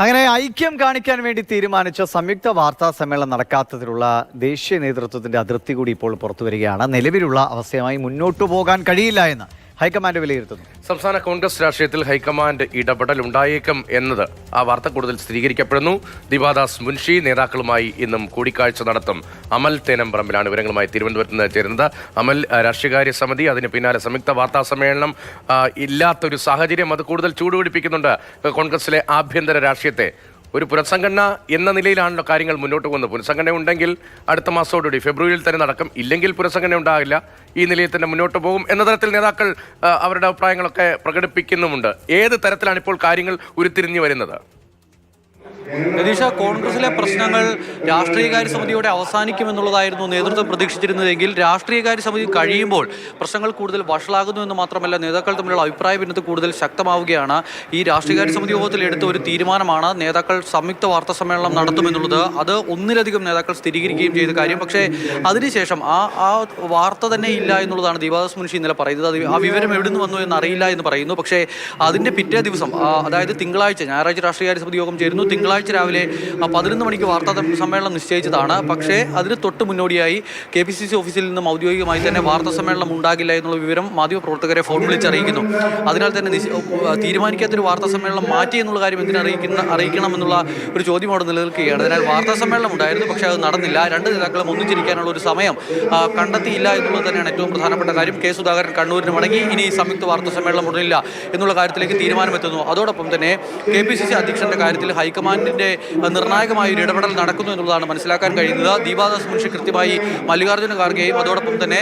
അങ്ങനെ ഐക്യം കാണിക്കാൻ വേണ്ടി തീരുമാനിച്ച സംയുക്ത വാർത്താ സമ്മേളനം നടക്കാത്തതിലുള്ള ദേശീയ നേതൃത്വത്തിന്റെ അതൃപ്തി കൂടി ഇപ്പോൾ പുറത്തുവരികയാണ്. നിലവിലുള്ള അവസ്ഥയുമായി മുന്നോട്ടു പോകാൻ കഴിയില്ല എന്ന് ഹൈക്കമാൻഡ് വിലയിരുത്തുന്നു. സംസ്ഥാന കോൺഗ്രസ് രാഷ്ട്രീയത്തിൽ ഹൈക്കമാൻഡ് ഇടപെടൽ ഉണ്ടായേക്കും എന്നത് ആ വാർത്ത കൂടുതൽ സ്ഥിരീകരിക്കപ്പെടുന്നു. ദിവാദാസ് മുൻഷി നേതാക്കളുമായി ഇന്നും കൂടിക്കാഴ്ച നടത്തും. അമൽ തേനംപറമ്പിലാണ് വിവരങ്ങളുമായി തിരുവനന്തപുരത്ത് നിന്ന് ചേരുന്നത്. അമൽ, രാഷ്ട്രീയകാര്യ സമിതി, അതിന് പിന്നാലെ സംയുക്ത വാർത്താ സമ്മേളനം ഇല്ലാത്തൊരു സാഹചര്യം അത് കൂടുതൽ ചൂടുപിടിപ്പിക്കുന്നുണ്ട് കോൺഗ്രസിലെ ആഭ്യന്തര രാഷ്ട്രീയത്തെ. ഒരു പുനഃസംഘടന എന്ന നിലയിലാണല്ലോ കാര്യങ്ങൾ മുന്നോട്ട് പോകുന്നത്. പുനഃസംഘടന ഉണ്ടെങ്കിൽ അടുത്ത മാസത്തോടുകൂടി ഫെബ്രുവരിയിൽ തന്നെ നടക്കും, ഇല്ലെങ്കിൽ പുനഃസംഘടന ഉണ്ടാകില്ല. ഈ നിലയിൽ തന്നെ മുന്നോട്ട് പോകും എന്ന തരത്തിൽ നേതാക്കൾ അവരുടെ അഭിപ്രായങ്ങളൊക്കെ പ്രകടിപ്പിക്കുന്നുമുണ്ട്. ഏത് തരത്തിലാണ് ഇപ്പോൾ കാര്യങ്ങൾ ഉരുത്തിരിഞ്ഞു വരുന്നത്? രതീഷ, കോൺഗ്രസിലെ പ്രശ്നങ്ങൾ രാഷ്ട്രീയകാര്യ സമിതിയോടെ അവസാനിക്കുമെന്നുള്ളതായിരുന്നു നേതൃത്വം പ്രതീക്ഷിച്ചിരുന്നതെങ്കിൽ രാഷ്ട്രീയകാര്യ സമിതി കഴിയുമ്പോൾ പ്രശ്നങ്ങൾ കൂടുതൽ വഷളാകുന്നു എന്ന് മാത്രമല്ല, നേതാക്കൾ തമ്മിലുള്ള അഭിപ്രായ ഭിന്നത കൂടുതൽ ശക്തമാവുകയാണ്. ഈ രാഷ്ട്രീയകാര്യ സമിതി യോഗത്തിൽ എടുത്ത ഒരു തീരുമാനമാണ് നേതാക്കൾ സംയുക്ത വാർത്താ സമ്മേളനം നടത്തുമെന്നുള്ളത്. അത് ഒന്നിലധികം നേതാക്കൾ സ്ഥിരീകരിക്കുകയും ചെയ്ത കാര്യം. പക്ഷേ അതിനുശേഷം ആ വാർത്ത തന്നെ ഇല്ല എന്നുള്ളതാണ് ദിവാദാസ് മുൻഷി ഇന്നലെ പറയുന്നത്. ആ വിവരം എവിടെ നിന്ന് വന്നു എന്ന് അറിയില്ല എന്ന് പറയുന്നു. പക്ഷേ അതിൻ്റെ പിറ്റേ ദിവസം, അതായത് തിങ്കളാഴ്ച, ഞായറാഴ്ച രാഷ്ട്രീയകാര്യ സമിതി യോഗം ചേരുന്നു. തിങ്കളാഴ്ച രാവിലെ 11 മണിക്ക് വാർത്താ സമ്മേളനം നിശ്ചയിച്ചതാണ്. പക്ഷേ അതിന് തൊട്ട് മുന്നോടിയായി KPCC ഓഫീസിൽ നിന്നും ഔദ്യോഗികമായി തന്നെ വാർത്താ സമ്മേളനം ഉണ്ടാകില്ല എന്നുള്ള വിവരം മാധ്യമപ്രവർത്തകരെ ഫോൺ വിളിച്ചറിയിക്കുന്നു. അതിനാൽ തന്നെ തീരുമാനിക്കാത്തൊരു വാർത്താ സമ്മേളനം മാറ്റി എന്നുള്ള കാര്യം അറിയിക്കണമെന്നുള്ള ഒരു ചോദ്യം അവിടെ നിലനിൽക്കുകയാണ്. അതിനാൽ വാർത്താ സമ്മേളനം ഉണ്ടായിരുന്നു, പക്ഷേ അത് നടന്നില്ല. രണ്ട് നേതാക്കളും ഒന്നിച്ചിരിക്കാനുള്ള ഒരു സമയം കണ്ടെത്തിയില്ല എന്നുള്ളത് തന്നെയാണ് ഏറ്റവും പ്രധാനപ്പെട്ട കാര്യം. കെ സുധാകരൻ കണ്ണൂരിന് മടങ്ങി. ഇനി സംയുക്ത വാർത്താ സമ്മേളനം ഉടനില്ല എന്നുള്ള കാര്യത്തിലേക്ക് തീരുമാനമെത്തുന്നു. അതോടൊപ്പം തന്നെ KPCC അധ്യക്ഷന്റെ കാര്യത്തിൽ ഹൈക്കമാൻഡിന്റെ നിർണായകമായ ഒരു ഇടപെടൽ നടക്കുന്നു എന്നുള്ളതാണ് മനസ്സിലാക്കാൻ കഴിയുന്നത്. ദീപാദാസ് മുൻഷി കൃത്യമായി മല്ലികാർജ്ജുന ഖാർഗെയും അതോടൊപ്പം തന്നെ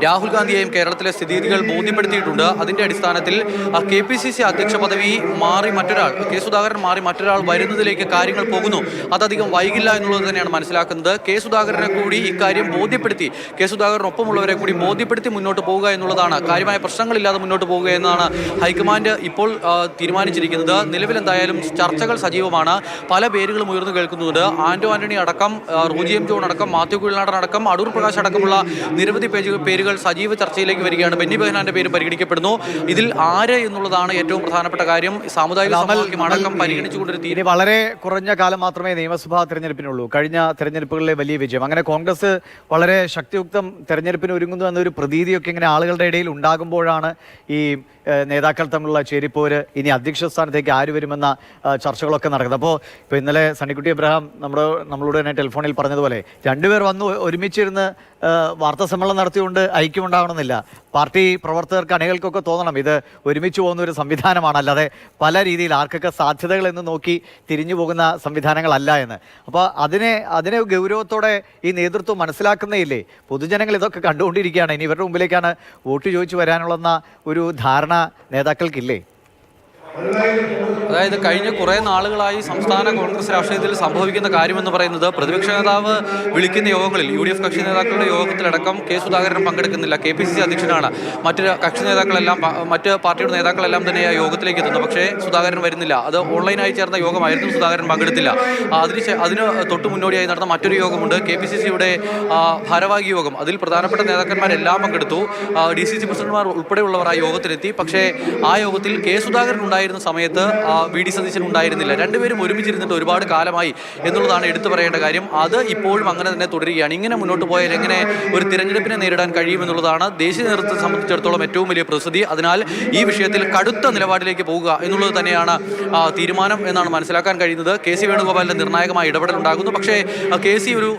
രാഹുൽ ഗാന്ധിയെയും കേരളത്തിലെ സ്ഥിതിഗതികൾ ബോധ്യപ്പെടുത്തിയിട്ടുണ്ട്. അതിന്റെ അടിസ്ഥാനത്തിൽ KPCC അധ്യക്ഷ പദവി മാറി മറ്റൊരാൾ, കെ സുധാകരൻ മാറി മറ്റൊരാൾ വരുന്നതിലേക്ക് കാര്യങ്ങൾ പോകുന്നു. അതധികം വൈകില്ല എന്നുള്ളത് തന്നെയാണ് മനസ്സിലാക്കുന്നത്. കെ സുധാകരനെ കൂടി ഇക്കാര്യം ബോധ്യപ്പെടുത്തി, കെ സുധാകരനൊപ്പമുള്ളവരെ കൂടി ബോധ്യപ്പെടുത്തി മുന്നോട്ട് പോവുക എന്നുള്ളതാണ്, കാര്യമായ പ്രശ്നങ്ങളില്ലാതെ മുന്നോട്ട് പോവുക എന്നാണ് ഹൈക്കമാൻഡ് ഇപ്പോൾ തീരുമാനിച്ചിരിക്കുന്നത്. നിലവിൽ എന്തായാലും ചർച്ചകൾ സജീവമാണ്. പല പേരുകളും ഉയർന്നു കേൾക്കുന്നുണ്ട്. ആന്റണി അടക്കം, റോജി എം ജോൺ അടക്കം, മാത്യു കുഴൽനാടൻ അടക്കം, അടൂർ പ്രകാശ് അടക്കമുള്ള നിരവധി പേരുകൾ സജീവ ചർച്ചയിലേക്ക് വരികയാണ്. ബെന്നി ബെഹനാന്റെ പേര് പരിഗണിക്കപ്പെടുന്നു. ഇതിൽ ആര് എന്നുള്ളതാണ് ഏറ്റവും പ്രധാനപ്പെട്ട കാര്യം. സാമുദായിക സമവാക്യം അടക്കം പരിഗണിച്ചുകൊണ്ടൊരു തീരുമാനം. വളരെ കുറഞ്ഞ കാലം മാത്രമേ നിയമസഭാ തെരഞ്ഞെടുപ്പിനുള്ളൂ. കഴിഞ്ഞ തെരഞ്ഞെടുപ്പുകളിലെ വലിയ വിജയം, അങ്ങനെ കോൺഗ്രസ് വളരെ ശക്തിയുക്തം തെരഞ്ഞെടുപ്പിന് ഒരുങ്ങുന്നു എന്നൊരു പ്രതീതിയൊക്കെ ഇങ്ങനെ ആളുകളുടെ ഇടയിൽ ഉണ്ടാകുമ്പോഴാണ് ഈ നേതാക്കൾ തമ്മിലുള്ള ചേരിപ്പോര്, ഇനി അധ്യക്ഷ സ്ഥാനത്തേക്ക് ആര് വരുമെന്ന ചർച്ചകളൊക്കെ നടക്കുന്നത്. ഇപ്പോൾ ഇന്നലെ സണ്ണിക്കുട്ടി എബ്രഹാം നമ്മളോട് തന്നെ ടെലിഫോണിൽ പറഞ്ഞതുപോലെ രണ്ടുപേർ വന്ന് ഒരുമിച്ചിരുന്ന് വാർത്താ സമ്മേളനം നടത്തിയുകൊണ്ട് ഐക്യമുണ്ടാവണമെന്നില്ല. പാർട്ടി പ്രവർത്തകർക്ക്, അണികൾക്കൊക്കെ തോന്നണം ഇത് ഒരുമിച്ച് പോകുന്ന ഒരു സംവിധാനമാണ്, അല്ലാതെ പല രീതിയിൽ ആർക്കൊക്കെ സാധ്യതകൾ എന്ന് നോക്കി തിരിഞ്ഞു പോകുന്ന സംവിധാനങ്ങളല്ല എന്ന്. അപ്പോൾ അതിനെ ഗൗരവത്തോടെ ഈ നേതൃത്വം മനസ്സിലാക്കുന്നേയില്ലേ? പൊതുജനങ്ങൾ ഇതൊക്കെ കണ്ടുകൊണ്ടിരിക്കുകയാണ്. ഇനി ഇവരുടെ മുമ്പിലേക്കാണ് വോട്ട് ചോദിച്ചു വരാനുള്ളെന്ന ഒരു ധാരണ നേതാക്കൾക്കില്ലേ? അതായത് കഴിഞ്ഞ കുറേ നാളുകളായി സംസ്ഥാന കോൺഗ്രസ് രാഷ്ട്രീയത്തിൽ സംഭവിക്കുന്ന കാര്യമെന്ന് പറയുന്നത്, പ്രതിപക്ഷ നേതാവ് വിളിക്കുന്ന യോഗങ്ങളിൽ, UDF കക്ഷി നേതാക്കളുടെ യോഗത്തിലടക്കം കെ സുധാകരൻ പങ്കെടുക്കുന്നില്ല. KPCC അധ്യക്ഷനാണ്. മറ്റ് കക്ഷി നേതാക്കളെല്ലാം, മറ്റ് പാർട്ടിയുടെ നേതാക്കളെല്ലാം തന്നെ ആ യോഗത്തിലേക്ക് എത്തുന്നു. പക്ഷേ സുധാകരൻ വരുന്നില്ല. അത് ഓൺലൈനായി ചേർന്ന യോഗമായിരുന്നു, സുധാകരൻ പങ്കെടുത്തില്ല. അതിന് തൊട്ട് മുന്നോടിയായി നടന്ന മറ്റൊരു യോഗമുണ്ട്, KPCCയുടെ ഭാരവാഹി യോഗം. അതിൽ പ്രധാനപ്പെട്ട നേതാക്കന്മാരെല്ലാം പങ്കെടുത്തു. DCC പ്രസിഡന്റുമാർ ഉൾപ്പെടെയുള്ളവർ ആ യോഗത്തിലെത്തി. പക്ഷേ ആ യോഗത്തിൽ കെ സുധാകരൻ ഉണ്ടായിരുന്ന സമയത്ത് VD സതീശൻ ഉണ്ടായിരുന്നില്ല. രണ്ടുപേരും ഒരുമിച്ചിരുന്നിട്ട് ഒരുപാട് കാലമായി എന്നുള്ളതാണ് എടുത്തു പറയേണ്ട കാര്യം. അത് ഇപ്പോഴും അങ്ങനെ തന്നെ തുടരുകയാണ്. ഇങ്ങനെ മുന്നോട്ട് പോയാൽ എങ്ങനെ ഒരു തിരഞ്ഞെടുപ്പിനെ നേരിടാൻ കഴിയുമെന്നുള്ളതാണ് ദേശീയ നേതൃത്വത്തെ സംബന്ധിച്ചിടത്തോളം ഏറ്റവും വലിയ പ്രതിസന്ധി. അതിനാൽ ഈ വിഷയത്തിൽ കടുത്ത നിലപാടിലേക്ക് പോകുക എന്നുള്ളത് തന്നെയാണ് തീരുമാനം എന്നാണ് മനസ്സിലാക്കാൻ കഴിയുന്നത്. KC വേണുഗോപാലിന്റെ നിർണായകമായ ഇടപെടൽ ഉണ്ടാകുന്നു. പക്ഷേ KC ഒരു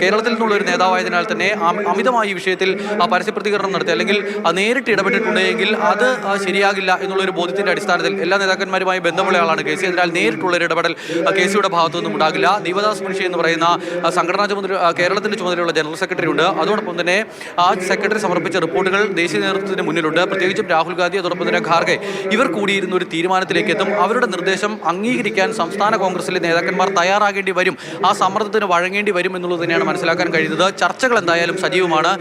കേരളത്തിൽ നിന്നുള്ള ഒരു നേതാവായതിനാൽ തന്നെ അമിതമായി ഈ വിഷയത്തിൽ പരസ്യ പ്രതികരണം നടത്തി, അല്ലെങ്കിൽ നേരിട്ട് ഇടപെട്ടിട്ടുണ്ടെങ്കിൽ അത് ശരിയാകില്ല എന്നുള്ളൊരു ബോധ്യത്തിന്റെ അടിസ്ഥാനത്തിൽ എല്ലാ നേതാക്കന്മാരുമായി ബന്ധമുള്ള ആളാണ് KC. അതിനാൽ നേരിട്ടുള്ളൊരു ഇടപെടൽ KCയുടെ ഭാഗത്തു നിന്നും ഉണ്ടാകില്ല. ദീപദാസ് മുൻഷി എന്ന് പറയുന്ന സംഘടനാ ചുമതല, കേരളത്തിന്റെ ചുമതലയുള്ള ജനറൽ സെക്രട്ടറി ഉണ്ട്. അതോടൊപ്പം തന്നെ ആ സെക്രട്ടറി സമർപ്പിച്ച റിപ്പോർട്ടുകൾ ദേശീയ നേതൃത്വത്തിന് മുന്നിലുണ്ട്. പ്രത്യേകിച്ചും രാഹുൽ ഗാന്ധി, അതോടൊപ്പം തന്നെ ഖാർഗെ, ഇവർ കൂടിയിരുന്ന ഒരു തീരുമാനത്തിലേക്ക് എത്തും. അവരുടെ നിർദ്ദേശം അംഗീകരിക്കാൻ സംസ്ഥാന കോൺഗ്രസിലെ നേതാക്കന്മാർ തയ്യാറാകേണ്ടി വരും, ആ സമ്മർദ്ദത്തിന് വഴങ്ങേണ്ടി വരും എന്നുള്ളത് തന്നെയാണ് മനസ്സിലാക്കാൻ കഴിയുന്നത്. ചർച്ചകൾ എന്തായാലും സജീവമാണ്.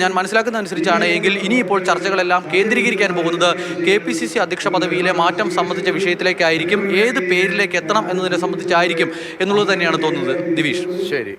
ഞാൻ മനസ്സിലാക്കുന്ന അനുസരിച്ചാണ് എങ്കിൽ ഇനിയിപ്പോൾ ചർച്ചകളെല്ലാം കേന്ദ്രീകരിക്കാൻ പോകുന്നത് KPCC അധ്യക്ഷ പദവിയിലെ മാറ്റം സംബന്ധിച്ച വിഷയത്തിലേക്കായിരിക്കും. ഏത് പേരിലേക്ക് എത്തണം എന്നതിനെ സംബന്ധിച്ചായിരിക്കും എന്നുള്ളത് തന്നെയാണ് തോന്നുന്നത്. ദിവിഷ്, ശരി.